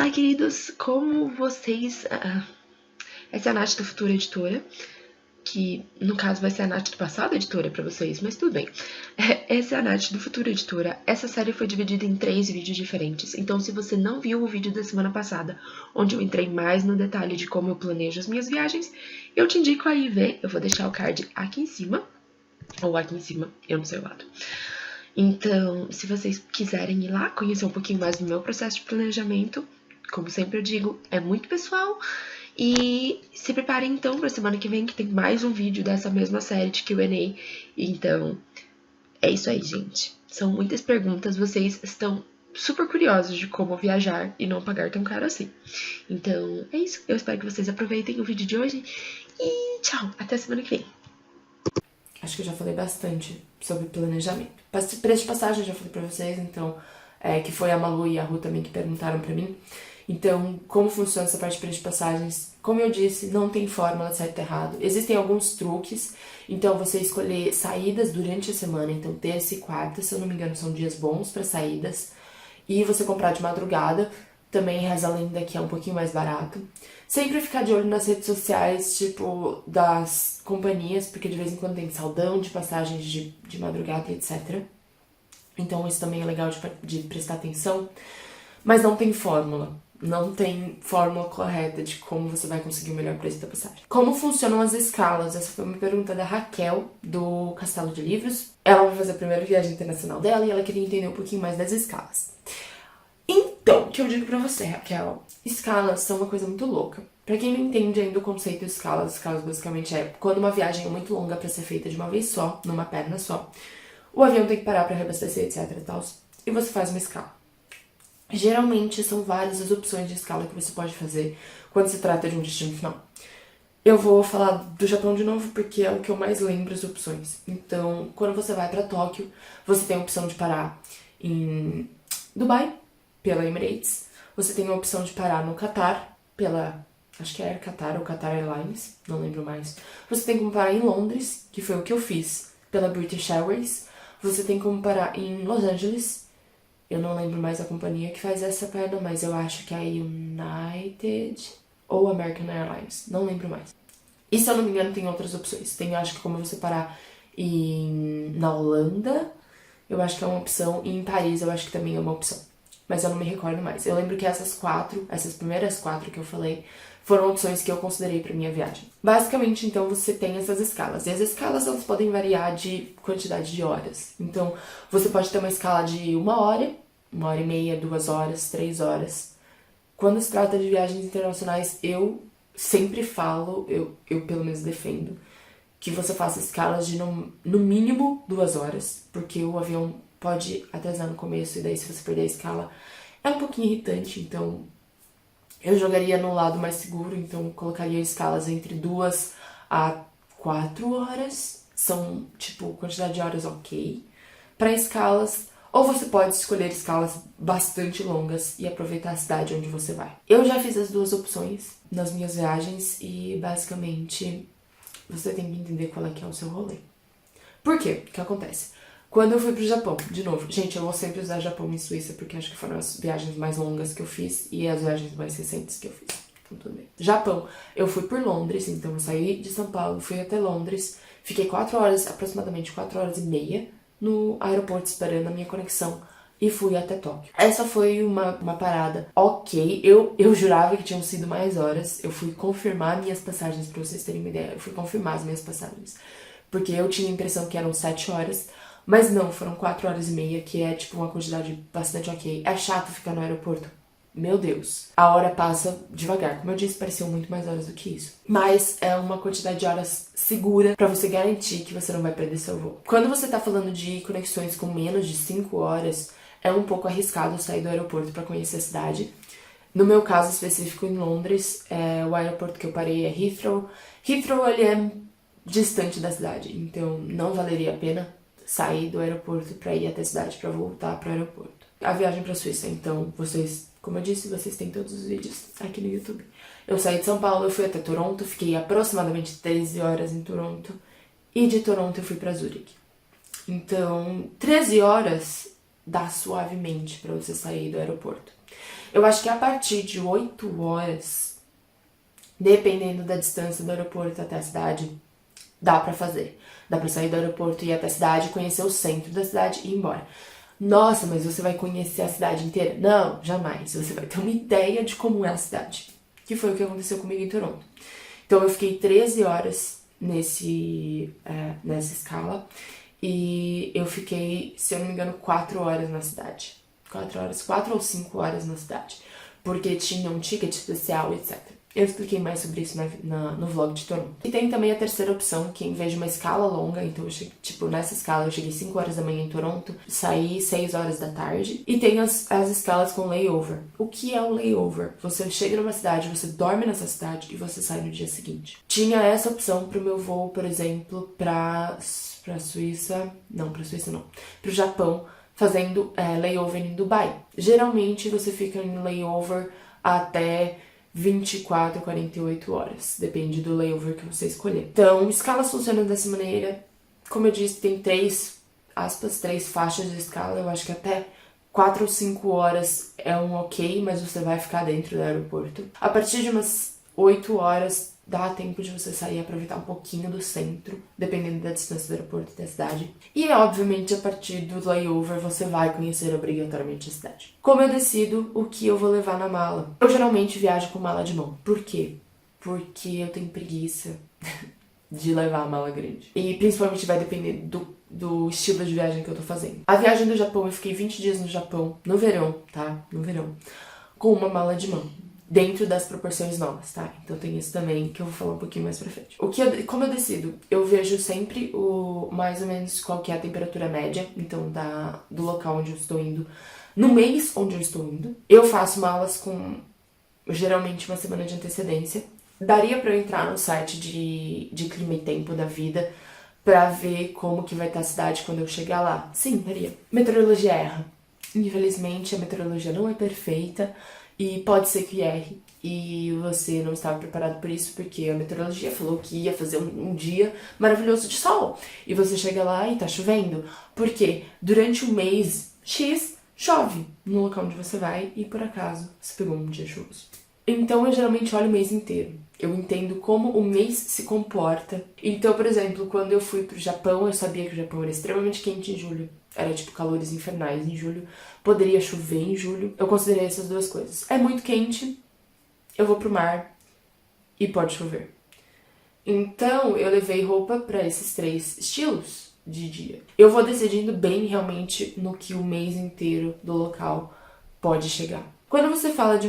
Olá, queridos! Como vocês... essa é a Nath do Futuro Editora, que no caso vai ser a Nath do Passado Editora pra vocês, mas tudo bem. Essa é a Nath do Futuro Editora. Essa série foi dividida em 3 vídeos diferentes, então se você não viu o vídeo da semana passada, onde eu entrei mais no detalhe de como eu planejo as minhas viagens, eu te indico aí ver. Eu vou deixar o card aqui em cima, ou aqui em cima, eu não sei o lado. Então, se vocês quiserem ir lá conhecer um pouquinho mais do meu processo de planejamento, como sempre eu digo, é muito pessoal. E se preparem então para a semana que vem, que tem mais um vídeo dessa mesma série de Q&A. Então, é isso aí, gente. São muitas perguntas, vocês estão super curiosos de como viajar e não pagar tão caro assim. Então, é isso. Eu espero que vocês aproveitem o vídeo de hoje e tchau, até a semana que vem. Acho que eu já falei bastante sobre planejamento. Preço de passagem eu já falei pra vocês, então, que foi a Malu e a Ru também que perguntaram pra mim. Então, como funciona essa parte de preço de passagens? Como eu disse, não tem fórmula certo e errado. Existem alguns truques, então você escolher saídas durante a semana, então terça e quarta, se eu não me engano, são dias bons para saídas. E você comprar de madrugada, também reza a lenda que é um pouquinho mais barato. Sempre ficar de olho nas redes sociais, tipo, das companhias, porque de vez em quando tem saldão de passagens de madrugada e etc. Então isso também é legal de prestar atenção. Mas não tem fórmula. Não tem fórmula correta de como você vai conseguir o melhor preço da passagem. Como funcionam as escalas? Essa foi uma pergunta da Raquel, do Castelo de Livros. Ela vai fazer a primeira viagem internacional dela e ela queria entender um pouquinho mais das escalas. Então, o que eu digo pra você, Raquel? Escalas são uma coisa muito louca. Pra quem não entende ainda o conceito de escalas basicamente é quando uma viagem é muito longa pra ser feita de uma vez só, numa perna só, o avião tem que parar pra reabastecer, etc e tal, e você faz uma escala. Geralmente são várias as opções de escala que você pode fazer quando se trata de um destino final. Eu vou falar do Japão de novo porque é o que eu mais lembro as opções. Então, quando você vai pra Tóquio, você tem a opção de parar em Dubai, pela Emirates. Você tem a opção de parar no Qatar, pela, acho que é Air Qatar ou Qatar Airlines, não lembro mais. Você tem como parar em Londres, que foi o que eu fiz, pela British Airways. Você tem como parar em Los Angeles. Eu não lembro mais a companhia que faz essa perna, mas eu acho que é a United ou American Airlines, não lembro mais. E se eu não me engano tem outras opções. Tem, acho que como você parar na Holanda, eu acho que é uma opção, e em Paris eu acho que também é uma opção. Mas eu não me recordo mais. Eu lembro que essas primeiras quatro que eu falei, foram opções que eu considerei para minha viagem. Basicamente, então, você tem essas escalas. E as escalas, elas podem variar de quantidade de horas. Então, você pode ter uma escala de 1 hora e meia, 2 horas, 3 horas. Quando se trata de viagens internacionais, eu sempre falo, eu pelo menos defendo, que você faça escalas de no mínimo 2 horas, porque o avião pode atrasar no começo, e daí se você perder a escala é um pouquinho irritante, então eu jogaria no lado mais seguro, então colocaria escalas entre 2 a 4 horas, são tipo quantidade de horas ok, para escalas, ou você pode escolher escalas bastante longas e aproveitar a cidade onde você vai. Eu já fiz as duas opções nas minhas viagens e basicamente você tem que entender qual é que é o seu rolê. Por quê? O que acontece? Quando eu fui pro Japão, de novo, gente, eu vou sempre usar Japão e Suíça porque acho que foram as viagens mais longas que eu fiz e as viagens mais recentes que eu fiz. Então tudo bem. Japão, eu fui por Londres, então eu saí de São Paulo, fui até Londres, fiquei 4 horas, aproximadamente 4 horas e meia no aeroporto esperando a minha conexão e fui até Tóquio. Essa foi uma parada ok, eu jurava que tinham sido mais horas, eu fui confirmar minhas passagens, pra vocês terem uma ideia, eu fui confirmar as minhas passagens, porque eu tinha a impressão que eram 7 horas, mas não, foram 4 horas e meia, que é tipo uma quantidade bastante ok. É chato ficar no aeroporto. Meu Deus. A hora passa devagar. Como eu disse, pareciam muito mais horas do que isso. Mas é uma quantidade de horas segura pra você garantir que você não vai perder seu voo. Quando você tá falando de conexões com menos de 5 horas, é um pouco arriscado sair do aeroporto pra conhecer a cidade. No meu caso específico, em Londres, o aeroporto que eu parei é Heathrow. Heathrow, ele é distante da cidade, então não valeria a pena sair do aeroporto pra ir até a cidade, pra voltar pro aeroporto. A viagem pra Suíça, então, vocês, como eu disse, vocês têm todos os vídeos aqui no YouTube. Eu saí de São Paulo, eu fui até Toronto, fiquei aproximadamente 13 horas em Toronto, e de Toronto eu fui pra Zurique. Então, 13 horas dá suavemente pra você sair do aeroporto. Eu acho que a partir de 8 horas, dependendo da distância do aeroporto até a cidade, dá pra fazer. Dá pra sair do aeroporto e ir até a cidade, conhecer o centro da cidade e ir embora. Nossa, mas você vai conhecer a cidade inteira? Não, jamais. Você vai ter uma ideia de como é a cidade. Que foi o que aconteceu comigo em Toronto. Então eu fiquei 13 horas nessa escala. E eu fiquei, se eu não me engano, 4 horas na cidade. 4 ou 5 horas na cidade. Porque tinha um ticket especial, etc. Eu expliquei mais sobre isso no vlog de Toronto. E tem também a terceira opção, que em vez de uma escala longa, então eu cheguei, nessa escala eu cheguei 5 horas da manhã em Toronto, saí 6 horas da tarde. E tem as escalas com layover. O que é o layover? Você chega numa cidade, você dorme nessa cidade e você sai no dia seguinte. Tinha essa opção pro meu voo, por exemplo, pra Suíça, não, pro Japão, fazendo layover em Dubai. Geralmente você fica em layover até 24, 48 horas, depende do layover que você escolher. Então, escalas funcionam dessa maneira. Como eu disse, tem 3 faixas de escala, eu acho que até 4 ou 5 horas é um ok, mas você vai ficar dentro do aeroporto. A partir de umas 8 horas, dá tempo de você sair e aproveitar um pouquinho do centro, dependendo da distância do aeroporto e da cidade. E, obviamente, a partir do layover, você vai conhecer obrigatoriamente a cidade. Como eu decido o que eu vou levar na mala? Eu geralmente viajo com mala de mão. Por quê? Porque eu tenho preguiça de levar a mala grande. E, principalmente, vai depender do estilo de viagem que eu tô fazendo. A viagem do Japão, eu fiquei 20 dias no Japão, no verão, tá? No verão. Com uma mala de mão. Dentro das proporções novas, tá? Então tem isso também que eu vou falar um pouquinho mais pra frente. Como eu decido? Eu vejo sempre mais ou menos qual que é a temperatura média, então do local onde eu estou indo, no mês onde eu estou indo. Eu faço malas com geralmente uma semana de antecedência. Daria pra eu entrar no site de clima e tempo da vida pra ver como que vai estar a cidade quando eu chegar lá? Sim, daria. Meteorologia erra. Infelizmente a meteorologia não é perfeita. E pode ser que erre, e você não estava preparado por isso, porque a meteorologia falou que ia fazer um dia maravilhoso de sol. E você chega lá e tá chovendo. Porque durante um mês X, chove no local onde você vai, e por acaso você pegou um dia chuvoso. Então eu geralmente olho o mês inteiro. Eu entendo como o mês se comporta. Então, por exemplo, quando eu fui pro Japão, eu sabia que o Japão era extremamente quente em julho. Era tipo calores infernais em julho. Poderia chover em julho. Eu considerei essas duas coisas. É muito quente, eu vou pro mar e pode chover. Então, eu levei roupa pra esses 3 estilos de dia. Eu vou decidindo bem realmente no que o mês inteiro do local pode chegar. Quando você fala de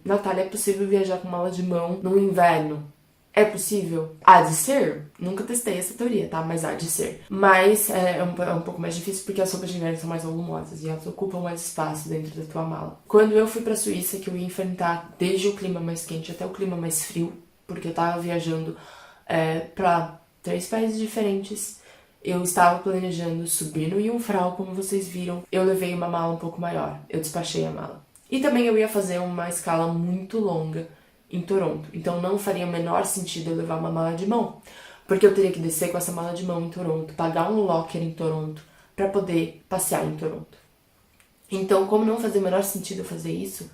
Natália, é possível viajar com mala de mão no inverno? É possível? Há de ser? Nunca testei essa teoria, tá? Mas há de ser. Mas é um pouco mais difícil porque as roupas de inverno são mais volumosas e elas ocupam mais espaço dentro da tua mala. Quando eu fui pra Suíça, que eu ia enfrentar desde o clima mais quente até o clima mais frio, porque eu tava viajando pra 3 países diferentes, eu estava planejando subir no Jungfrau, como vocês viram. Eu levei uma mala um pouco maior, eu despachei a mala. E também eu ia fazer uma escala muito longa em Toronto. Então não faria o menor sentido eu levar uma mala de mão. Porque eu teria que descer com essa mala de mão em Toronto, pagar um locker em Toronto, pra poder passear em Toronto. Então, como não fazia o menor sentido eu fazer isso,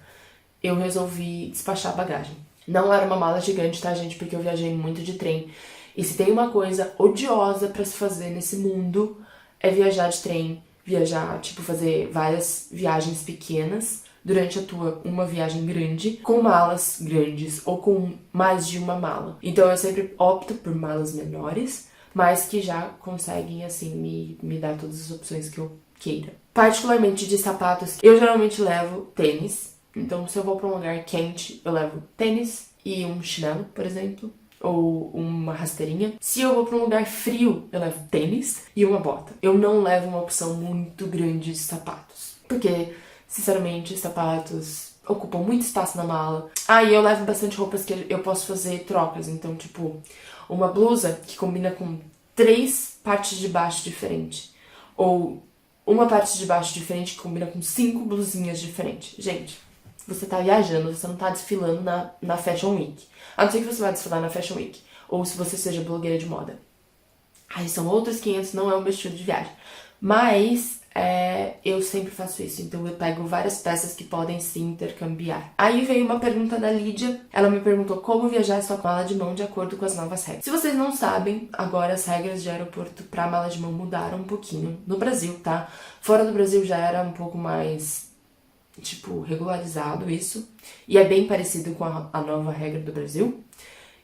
eu resolvi despachar a bagagem. Não era uma mala gigante, tá, gente? Porque eu viajei muito de trem. E se tem uma coisa odiosa pra se fazer nesse mundo, é viajar de trem. Viajar, fazer várias viagens pequenas durante uma viagem grande, com malas grandes ou com mais de uma mala. Então eu sempre opto por malas menores, mas que já conseguem, assim, me dar todas as opções que eu queira. Particularmente de sapatos, eu geralmente levo tênis. Então se eu vou pra um lugar quente, eu levo tênis e um chinelo, por exemplo, ou uma rasteirinha. Se eu vou pra um lugar frio, eu levo tênis e uma bota. Eu não levo uma opção muito grande de sapatos, porque sinceramente, sapatos ocupam muito espaço na mala. E eu levo bastante roupas que eu posso fazer trocas. Então, uma blusa que combina com 3 partes de baixo diferentes. Ou uma parte de baixo diferente que combina com 5 blusinhas diferentes. Gente, você tá viajando, você não tá desfilando na Fashion Week. A não ser que você vá desfilar na Fashion Week. Ou se você seja blogueira de moda. Aí são outros 500, não é o meu estilo de viagem. Mas eu sempre faço isso. Então eu pego várias peças que podem se intercambiar. Aí veio uma pergunta da Lídia. Ela me perguntou como viajar só com mala de mão de acordo com as novas regras. Se vocês não sabem, agora as regras de aeroporto para mala de mão mudaram um pouquinho. No Brasil, tá? Fora do Brasil já era um pouco mais, regularizado isso. E é bem parecido com a nova regra do Brasil.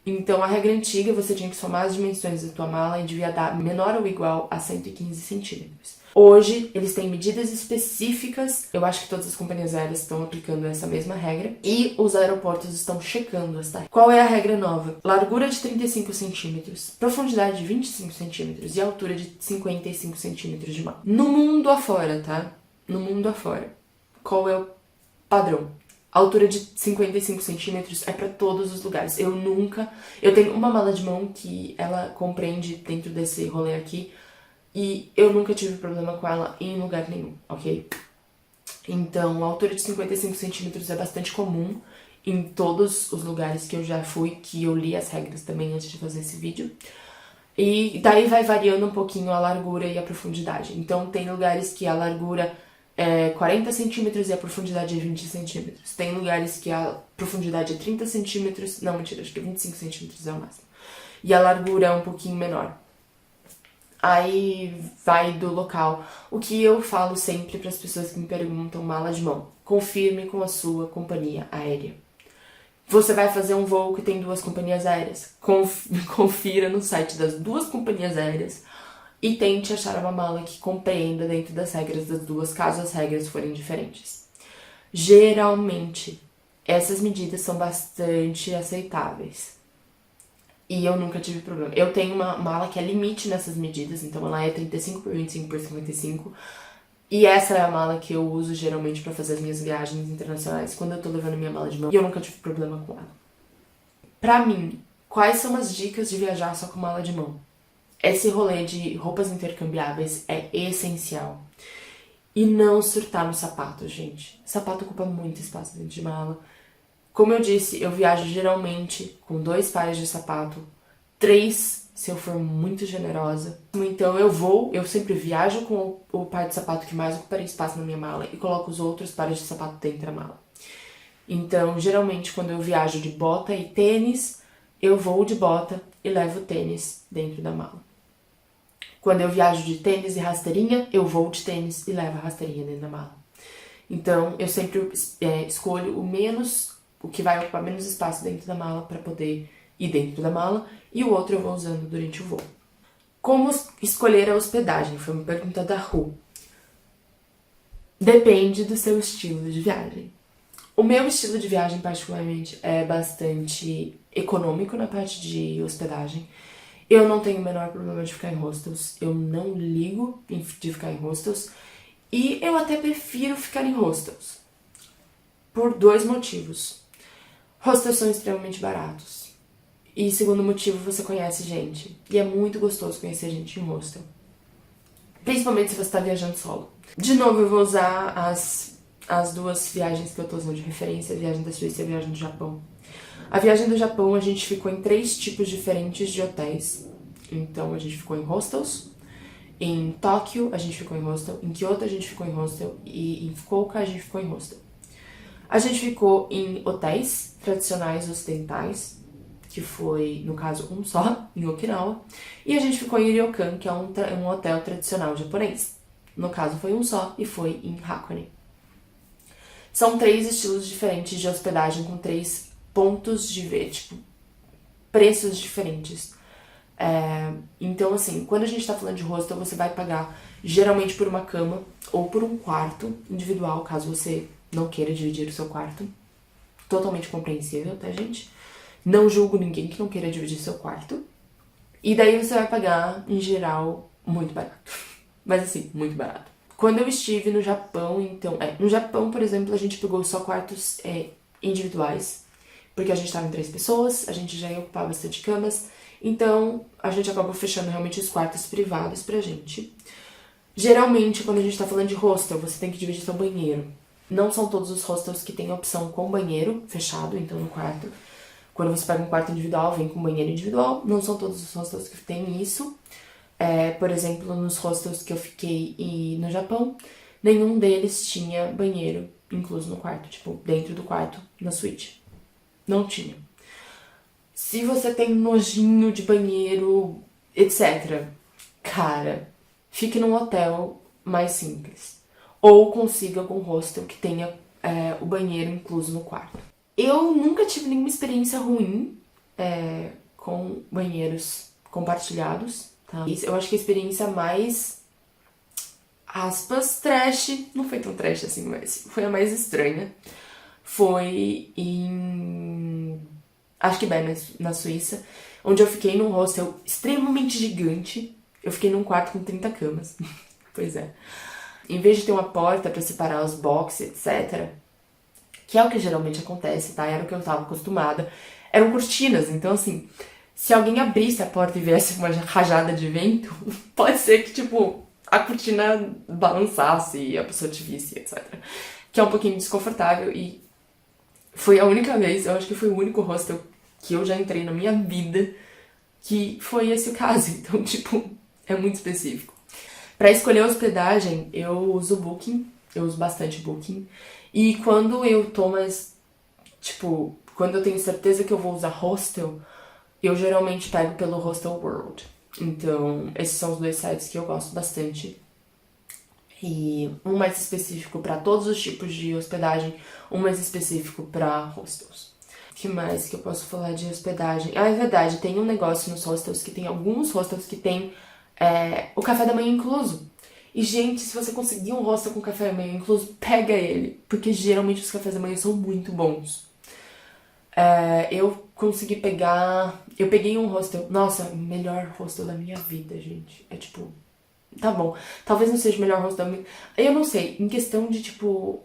Então, a regra antiga, você tinha que somar as dimensões da tua mala e devia dar menor ou igual a 115 centímetros. Hoje, eles têm medidas específicas, eu acho que todas as companhias aéreas estão aplicando essa mesma regra, e os aeroportos estão checando essa. Qual é a regra nova? Largura de 35 centímetros, profundidade de 25 centímetros e altura de 55 centímetros de mala. No mundo afora, tá? No mundo afora. Qual é o padrão? A altura de 55 centímetros é para todos os lugares. Eu tenho uma mala de mão que ela compreende dentro desse rolê aqui e eu nunca tive problema com ela em lugar nenhum, ok? Então, a altura de 55 centímetros é bastante comum em todos os lugares que eu já fui, que eu li as regras também antes de fazer esse vídeo. E daí vai variando um pouquinho a largura e a profundidade. Então, tem lugares que a largura 40 centímetros e a profundidade é 20 centímetros. Tem lugares que a profundidade é 30 centímetros. Não, mentira, acho que 25 centímetros é o máximo. E a largura é um pouquinho menor. Aí vai do local. O que eu falo sempre para as pessoas que me perguntam mala de mão: confirme com a sua companhia aérea. Você vai fazer um voo que tem 2 companhias aéreas. Confira no site das 2 companhias aéreas e tente achar uma mala que compreenda dentro das regras das 2, caso as regras forem diferentes. Geralmente, essas medidas são bastante aceitáveis. E eu nunca tive problema. Eu tenho uma mala que é limite nessas medidas, então ela é 35 por 25 por 55. E essa é a mala que eu uso geralmente para fazer as minhas viagens internacionais, quando eu tô levando minha mala de mão. E eu nunca tive problema com ela. Pra mim, quais são as dicas de viajar só com mala de mão? Esse rolê de roupas intercambiáveis é essencial. E não surtar no sapato, gente. Sapato ocupa muito espaço dentro de mala. Como eu disse, eu viajo geralmente com 2 pares de sapato, 3 se eu for muito generosa. Então eu sempre viajo com o par de sapato que mais ocuparia espaço na minha mala e coloco os outros pares de sapato dentro da mala. Então, geralmente, quando eu viajo de bota e tênis, eu vou de bota e levo tênis dentro da mala. Quando eu viajo de tênis e rasteirinha, eu vou de tênis e levo a rasteirinha dentro da mala. Então, eu sempre escolho o que vai ocupar menos espaço dentro da mala para poder ir dentro da mala, e o outro eu vou usando durante o voo. Como escolher a hospedagem? Foi uma pergunta da Ru. Depende do seu estilo de viagem. O meu estilo de viagem, particularmente, é bastante econômico na parte de hospedagem. Eu não tenho o menor problema de ficar em hostels, eu não ligo de ficar em hostels, e eu até prefiro ficar em hostels, por 2 motivos. Hostels são extremamente baratos, e segundo motivo, você conhece gente, e é muito gostoso conhecer gente em hostel, principalmente se você está viajando solo. De novo, eu vou usar as 2 viagens que eu tô usando de referência, a viagem da Suíça e a viagem do Japão. A viagem do Japão, a gente ficou em 3 tipos diferentes de hotéis. Então, a gente ficou em hostels. Em Tóquio, a gente ficou em hostel. Em Kyoto, a gente ficou em hostel. E em Fukuoka, a gente ficou em hostel. A gente ficou em hotéis tradicionais ocidentais, que foi, no caso, um só, em Okinawa. E a gente ficou em Ryokan, que é um hotel tradicional japonês. No caso, foi um só e foi em Hakone. São 3 estilos diferentes de hospedagem com 3 pontos de ver, preços diferentes. Então, assim, quando a gente tá falando de hostel, você vai pagar geralmente por uma cama ou por um quarto individual, caso você não queira dividir o seu quarto. Totalmente compreensível, tá, gente? Não julgo ninguém que não queira dividir seu quarto. E daí você vai pagar, em geral, muito barato. Mas assim, muito barato. Quando eu estive no Japão, então... no Japão, por exemplo, a gente pegou só quartos individuais, porque a gente tava em 3 pessoas, a gente já ia ocupar bastante camas, então a gente acabou fechando realmente os quartos privados pra gente. Geralmente, quando a gente tá falando de hostel, você tem que dividir seu banheiro. Não são todos os hostels que têm a opção com banheiro fechado, então no quarto. Quando você pega um quarto individual, vem com banheiro individual. Não são todos os hostels que têm isso. Por exemplo, nos hostels que eu fiquei no Japão, nenhum deles tinha banheiro incluso no quarto, tipo, dentro do quarto, na suíte. Não tinha. Se você tem nojinho de banheiro, etc., cara, fique num hotel mais simples. Ou consiga algum hostel que tenha o banheiro incluso no quarto. Eu nunca tive nenhuma experiência ruim com banheiros compartilhados, tá? Eu acho que a experiência mais, aspas, trash, não foi tão trash assim, mas foi a mais estranha. Foi acho que bem na Suíça, onde eu fiquei num hostel extremamente gigante. Eu fiquei num quarto com 30 camas. Pois é. Em vez de ter uma porta pra separar os boxes, etc., que é o que geralmente acontece, tá? Era o que eu tava acostumada. Eram cortinas, então assim, se alguém abrisse a porta e viesse uma rajada de vento, pode ser que, tipo, a cortina balançasse e a pessoa te visse, etc. Que é um pouquinho desconfortável e foi a única vez, eu acho que foi o único hostel que eu já entrei na minha vida que foi esse o caso. Então, tipo, é muito específico. Pra escolher a hospedagem, eu uso Booking, eu uso bastante Booking. E quando eu tô mais, tipo, quando eu tenho certeza que eu vou usar hostel, eu geralmente pego pelo Hostel World. Então, esses são os dois sites que eu gosto bastante. E um mais específico para todos os tipos de hospedagem, um mais específico para hostels. O que mais que eu posso falar de hospedagem? Ah, é verdade, tem um negócio nos hostels que tem alguns hostels que tem o café da manhã incluso. E, gente, se você conseguir um hostel com café da manhã incluso, pega ele, porque geralmente os cafés da manhã são muito bons. Eu consegui pegar. Eu peguei um hostel. Nossa, melhor hostel da minha vida, gente. É tipo. Tá bom. Talvez não seja o melhor hostel da minha. Eu não sei. Em questão de tipo.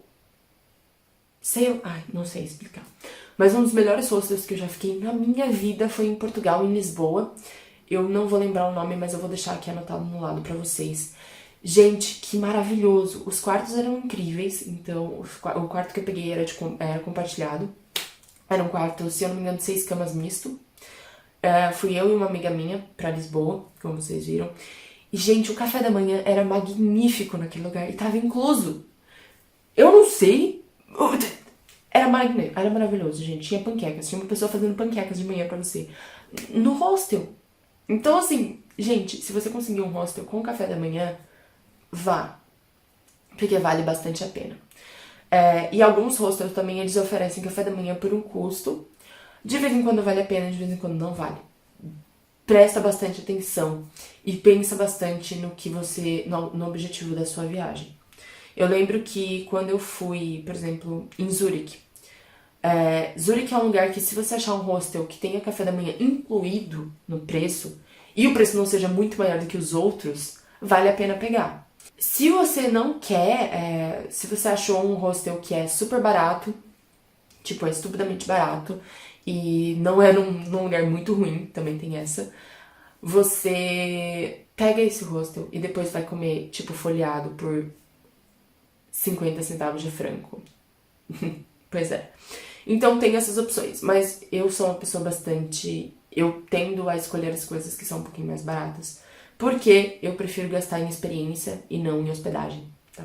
Sei. Ai, não sei explicar. Mas um dos melhores hostels que eu já fiquei na minha vida foi em Portugal, em Lisboa. Eu não vou lembrar o nome, mas eu vou deixar aqui anotado no lado pra vocês. Gente, que maravilhoso. Os quartos eram incríveis. Então, o quarto que eu peguei era compartilhado. Era um quarto, se eu não me engano, de 6 camas misto. Fui eu e uma amiga minha pra Lisboa, como vocês viram. E, gente, o café da manhã era magnífico naquele lugar. E tava incluso. Eu não sei. Era maravilhoso, gente. Tinha panquecas. Tinha uma pessoa fazendo panquecas de manhã pra você. No hostel. Então, assim, gente, se você conseguir um hostel com café da manhã, vá. Porque vale bastante a pena. E alguns hostels também, eles oferecem café da manhã por um custo. De vez em quando vale a pena, de vez em quando não vale. Presta bastante atenção e pensa bastante no que você, no objetivo da sua viagem. Eu lembro que quando eu fui, por exemplo, em Zurique, Zurique é um lugar que, se você achar um hostel que tenha café da manhã incluído no preço, e o preço não seja muito maior do que os outros, vale a pena pegar. Se você não quer, se você achou um hostel que é super barato, tipo, é estupidamente barato, e não é num lugar muito ruim, também tem essa, você pega esse hostel e depois vai comer, tipo, folheado por 50 centavos de franco. Pois é. Então tem essas opções, mas eu sou uma pessoa bastante... Eu tendo a escolher as coisas que são um pouquinho mais baratas, porque eu prefiro gastar em experiência e não em hospedagem, tá?